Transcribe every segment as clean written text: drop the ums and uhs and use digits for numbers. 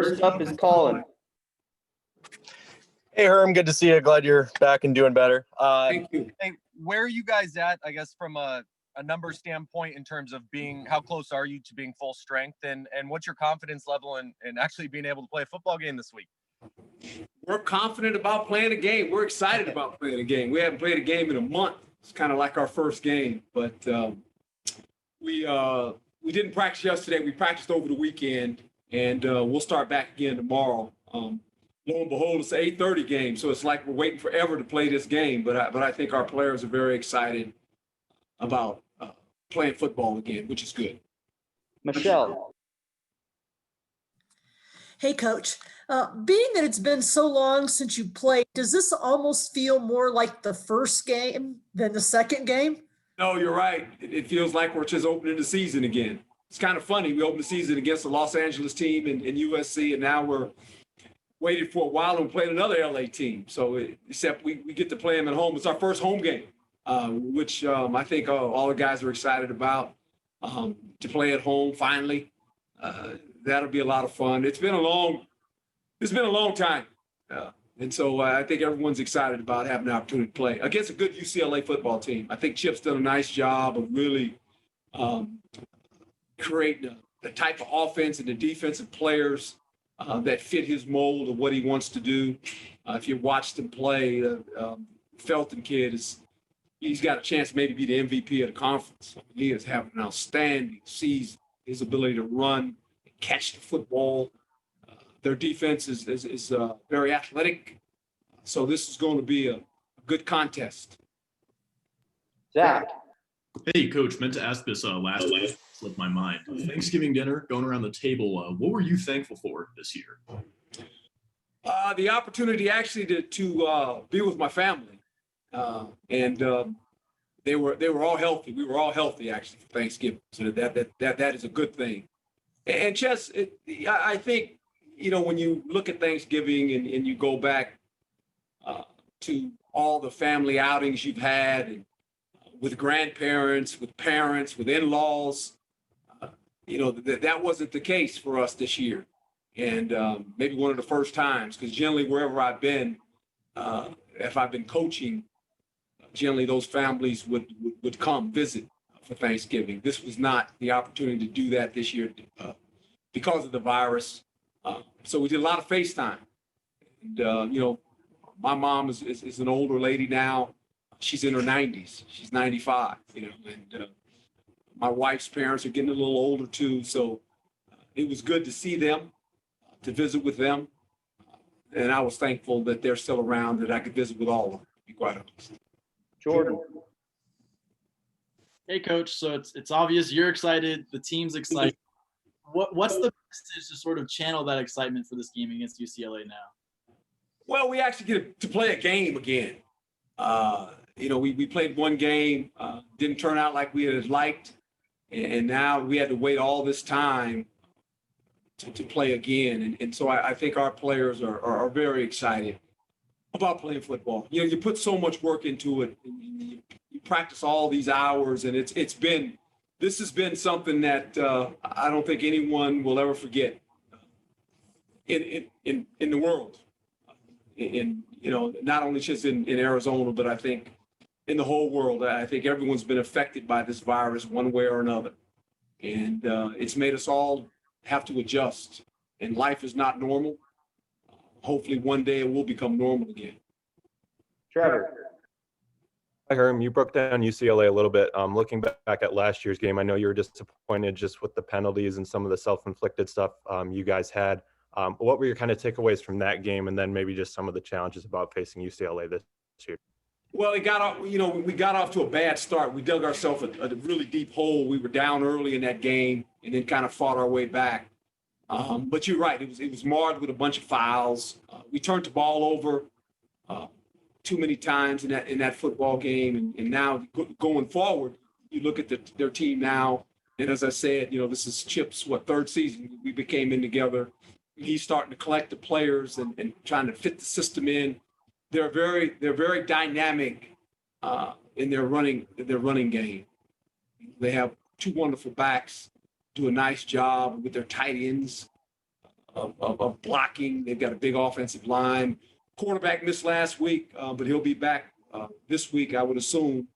First up is Colin. Hey, Herm, good to see you. Glad you're back and doing better. Thank you. Hey, where are you guys at, I guess, from a number standpoint in terms of how close are you to being full strength, and what's your confidence level in actually being able to play a football game this week? We're confident about playing a game. We're excited about playing a game. We haven't played a game in a month. It's kind of like our first game, but we didn't practice yesterday. We practiced over the weekend, and we'll start back again tomorrow. Lo and behold, it's an 8:30 game, so it's like we're waiting forever to play this game. But I think our players are very excited about playing football again, which is good. Michelle. Hey, Coach. Being that it's been so long since you played, does this almost feel more like the first game than the second game? No, you're right. It feels like we're just opening the season again. It's kind of funny. We opened the season against the Los Angeles team in USC, and now we're waited for a while and played another LA team. So except we get to play them at home. It's our first home game, which I think all the guys are excited about, to play at home finally. That'll be a lot of fun. It's been a long time. And so I think everyone's excited about having the opportunity to play against a good UCLA football team. I think Chip's done a nice job of really creating the type of offense and the defensive players that fit his mold of what he wants to do. If you watched him play, Felton kid he's got a chance maybe to be the MVP of the conference. He is having an outstanding season. His ability to run, and catch the football. Their defense is very athletic. So this is going to be a good contest. Zach. Hey, Coach, meant to ask this last week, slipped my mind. Thanksgiving dinner, going around the table, what were you thankful for this year? The opportunity actually to be with my family. And they were all healthy. We were all healthy, actually, for Thanksgiving. So that is a good thing. And just, I think, when you look at Thanksgiving and you go back to all the family outings you've had, and with grandparents, with parents, with in-laws, that wasn't the case for us this year. And maybe one of the first times, because generally wherever I've been, if I've been coaching, generally those families would come visit for Thanksgiving. This was not the opportunity to do that this year because of the virus. So we did a lot of FaceTime. And, my mom is an older lady now. She's in her 90s. She's 95, and my wife's parents are getting a little older too. So it was good to see them, to visit with them. And I was thankful that they're still around, that I could visit with all of them, to be quite honest. Jordan. Hey, Coach. So it's obvious you're excited. The team's excited. What's the message to sort of channel that excitement for this game against UCLA now? Well, we actually get to play a game again. We played one game, didn't turn out like we had liked, and now we had to wait all this time to play again. And so I think our players are very excited about playing football. You put so much work into it, and you practice all these hours, and this has been something that I don't think anyone will ever forget in the world. Not only just in Arizona, but I think in the whole world. I think everyone's been affected by this virus one way or another. And it's made us all have to adjust. And life is not normal. Hopefully one day it will become normal again. Trevor. Hi, Herm. You broke down UCLA a little bit. Looking back at last year's game, I know you were disappointed just with the penalties and some of the self-inflicted stuff you guys had. What were your kind of takeaways from that game, and then maybe just some of the challenges about facing UCLA this year? Well, we got off to a bad start. We dug ourselves a really deep hole. We were down early in that game and then kind of fought our way back. But you're right. It was marred with a bunch of fouls. We turned the ball over too many times in that football game. And now going forward, you look at their team now. And as I said, this is Chip's third season we became in together. He's starting to collect the players and trying to fit the system in. They're very dynamic in their running game. They have two wonderful backs, do a nice job with their tight ends. of blocking. They've got a big offensive line. Quarterback missed last week, but he'll be back this week, I would assume.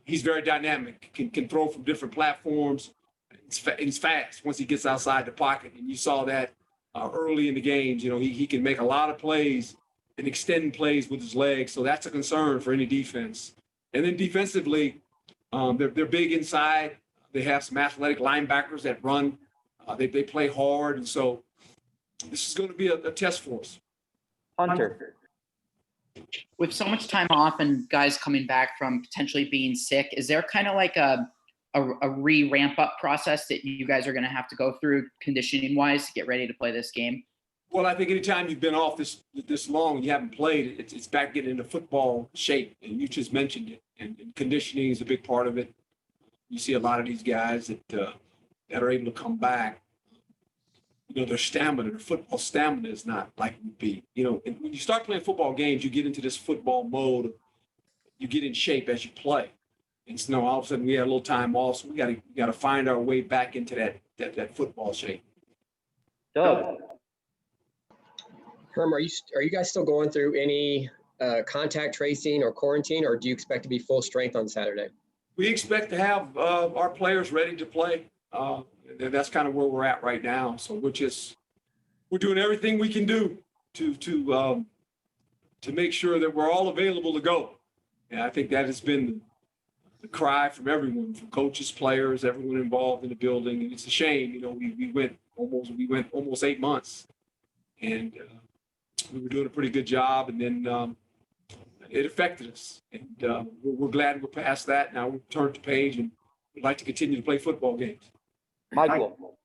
He's very dynamic, can throw from different platforms. He's fast once he gets outside the pocket. And you saw that early in the games. You know, he can make a lot of plays and extend plays with his legs. So that's a concern for any defense. And then defensively, they're big inside. They have some athletic linebackers that run. They play hard. And so this is going to be a test for us. Hunter. With so much time off and guys coming back from potentially being sick, is there kind of like a re-ramp up process that you guys are going to have to go through conditioning wise to get ready to play this game? Well, I think anytime you've been off this long and you haven't played, it's back getting into football shape. And you just mentioned it. And conditioning is a big part of it. You see a lot of these guys that are able to come back. You know, their stamina, their football stamina is not like it would be. You know, when you start playing football games, you get into this football mode. You get in shape as you play. And so all of a sudden we had a little time off, so we got to find our way back into that football shape. Doug. Herm, are you guys still going through any contact tracing or quarantine, or do you expect to be full strength on Saturday? We expect to have our players ready to play. And that's kind of where we're at right now. So we're doing everything we can do to make sure that we're all available to go. And I think that has been the cry from everyone, from coaches, players, everyone involved in the building. And it's a shame, you know, we went almost 8 months, and we were doing a pretty good job, and then it affected us. And we're glad we're past that. Now we've turned the page, and we'd like to continue to play football games. Michael.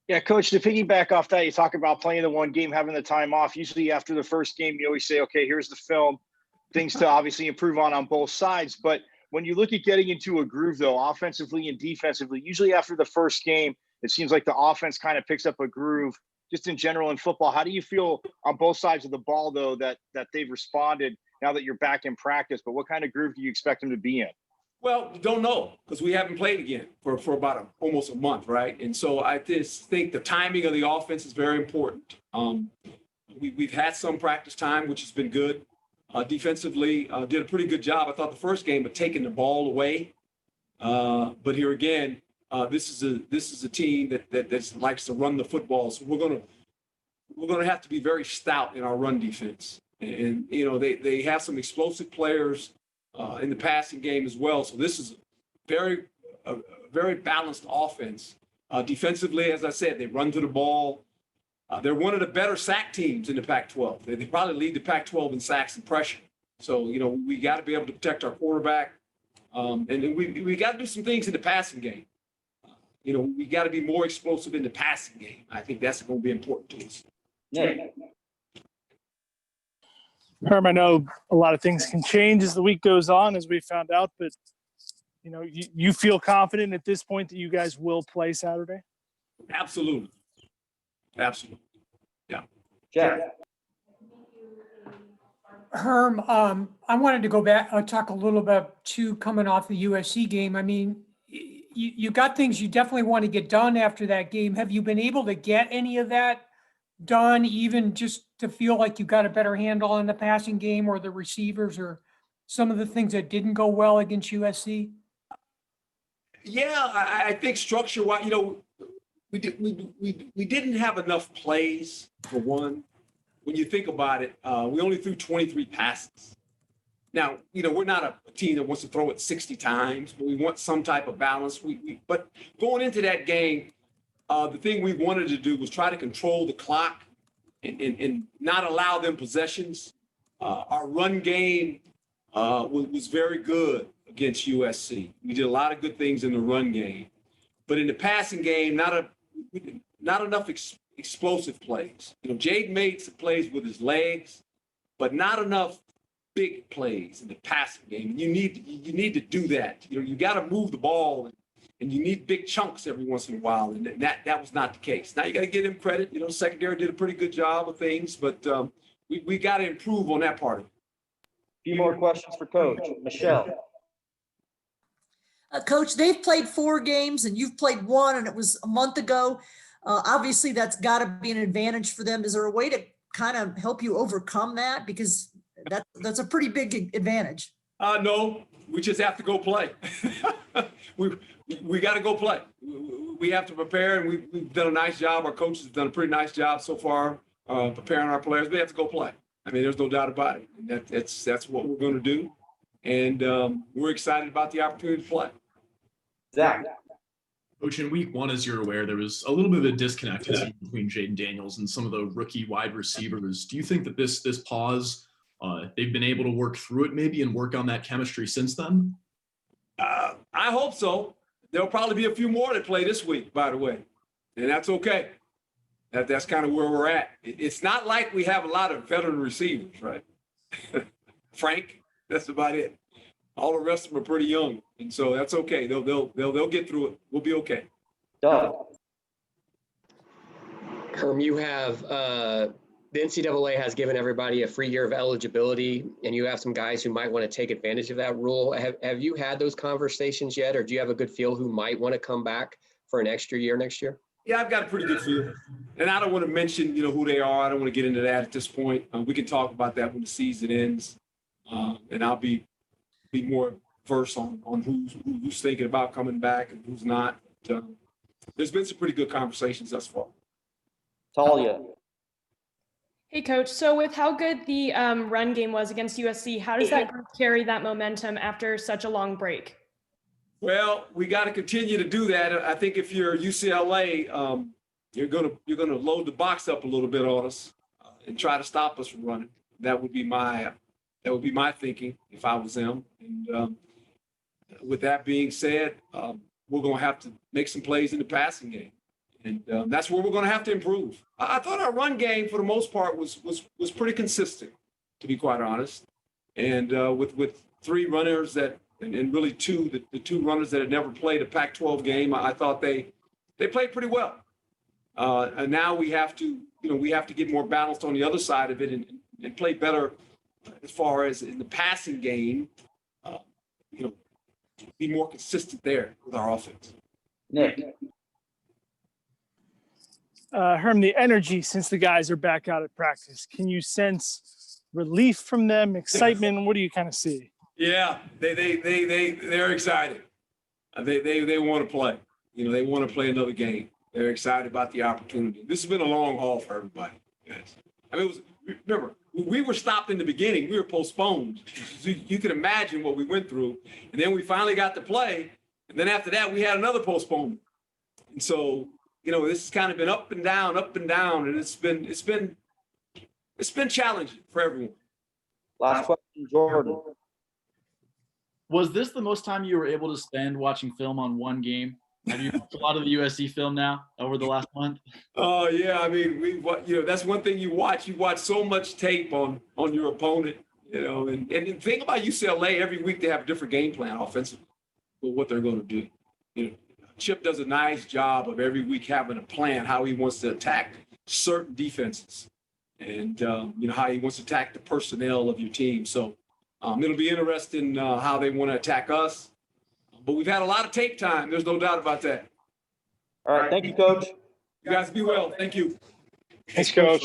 Yeah, Coach, to piggyback off that, you talk about playing the one game, having the time off. Usually after the first game, you always say, okay, here's the film, things to obviously improve on both sides. But when you look at getting into a groove, though, offensively and defensively, usually after the first game, it seems like the offense kind of picks up a groove just in general in football. How do you feel on both sides of the ball, though, that they've responded now that you're back in practice? But what kind of groove do you expect them to be in? Well, don't know, because we haven't played again for about almost a month, right? And so I just think the timing of the offense is very important. We've had some practice time, which has been good. Defensively, did a pretty good job, I thought, the first game of taking the ball away. But here again, this is a team that likes to run the football, so we're gonna have to be very stout in our run defense. And you know, they have some explosive players in the passing game as well. So this is a very balanced offense. Defensively, as I said, they run to the ball. They're one of the better sack teams in the Pac-12. They probably lead the Pac-12 in sacks and pressure. So, you know, we got to be able to protect our quarterback. And we got to do some things in the passing game. You know, we got to be more explosive in the passing game. I think that's going to be important to us. Nick. Herm, I know a lot of things can change as the week goes on, as we found out, but you know, you feel confident at this point that you guys will play Saturday? Absolutely. Yeah. Jeff. Herm, I wanted to go back, talk a little bit to coming off the USC game. I mean, you got things you definitely want to get done after that game. Have you been able to get any of that done, even just to feel like you got a better handle on the passing game or the receivers or some of the things that didn't go well against USC? Yeah, I think structure-wise, you know, we didn't have enough plays, for one. When you think about it, we only threw 23 passes. Now, you know, we're not a team that wants to throw it 60 times, but we want some type of balance. But going into that game, the thing we wanted to do was try to control the clock and not allow them possessions. Our run game was very good against USC. We did a lot of good things in the run game. But in the passing game, not enough explosive plays. You know, Jade made some plays with his legs, but not enough big plays in the passing game. You need to do that. You know, you got to move the ball, and you need big chunks every once in a while, and that was not the case. Now you got to give him credit. You know, secondary did a pretty good job of things, but we got to improve on that part of it. A few more questions for Coach. Michelle. Coach, they've played 4 games and you've played 1, and it was a month ago. Obviously, that's got to be an advantage for them. Is there a way to kind of help you overcome that? Because that's a pretty big advantage. No, we just have to go play. we got to go play. We have to prepare, and we've done a nice job. Our coaches have done a pretty nice job so far preparing our players. We have to go play. I mean, there's no doubt about it. That's what we're going to do, and we're excited about the opportunity to play. Zach. Coach, in week one, as you're aware, there was a little bit of a disconnect between Jaden Daniels and some of the rookie wide receivers. Do you think that this pause, they've been able to work through it maybe and work on that chemistry since then? I hope so. There'll probably be a few more that play this week, by the way, and that's okay. That's kind of where we're at. It's not like we have a lot of veteran receivers, right? Frank, that's about it. All the rest of them are pretty young, and so that's okay. They'll get through it. We'll be okay. Doug. Herm, you have the NCAA has given everybody a free year of eligibility, and you have some guys who might want to take advantage of that rule. Have you had those conversations yet, or do you have a good feel who might want to come back for an extra year next year? Yeah, I've got a pretty good feel, and I don't want to mention who they are. I don't want to get into that at this point. We can talk about that when the season ends, and I'll be more versed on who's thinking about coming back and who's not. There's been some pretty good conversations thus far. Talia. Hey, Coach. So with how good the run game was against USC, how does that group carry that momentum after such a long break? Well, we got to continue to do that. I think if you're UCLA, you're gonna load the box up a little bit on us and try to stop us from running. That would be my thinking if I was them. And with that being said, we're gonna have to make some plays in the passing game, and that's where we're gonna have to improve. I thought our run game, for the most part, was pretty consistent, to be quite honest. And with three runners and really the two runners that had never played a Pac-12 game, I thought they played pretty well. And now we have to get more balanced on the other side of it and play better as far as in the passing game. Be more consistent there with our offense. Nick. Herm, the energy since the guys are back out at practice, can you sense relief from them, excitement? What do you kind of see? Yeah, they're excited. They want to play. They want to play another game. They're excited about the opportunity. This has been a long haul for everybody. Yes. I mean, remember, we were stopped in the beginning. We were postponed. So you can imagine what we went through. And then we finally got to play. And then after that, we had another postponement. And so, this has kind of been up and down, and it's been challenging for everyone. Last question, Jordan. Was this the most time you were able to spend watching film on one game? Have you watched a lot of the USC film now over the last month? Oh yeah, I mean, that's one thing you watch. You watch so much tape on your opponent, and the thing about UCLA, every week they have a different game plan offensively for what they're going to do. Chip does a nice job of every week having a plan how he wants to attack certain defenses, and how he wants to attack the personnel of your team. So it'll be interesting how they want to attack us. But we've had a lot of tape time. There's no doubt about that. All right. Thank you, Coach. You guys be well. Thank you. Thanks, Coach.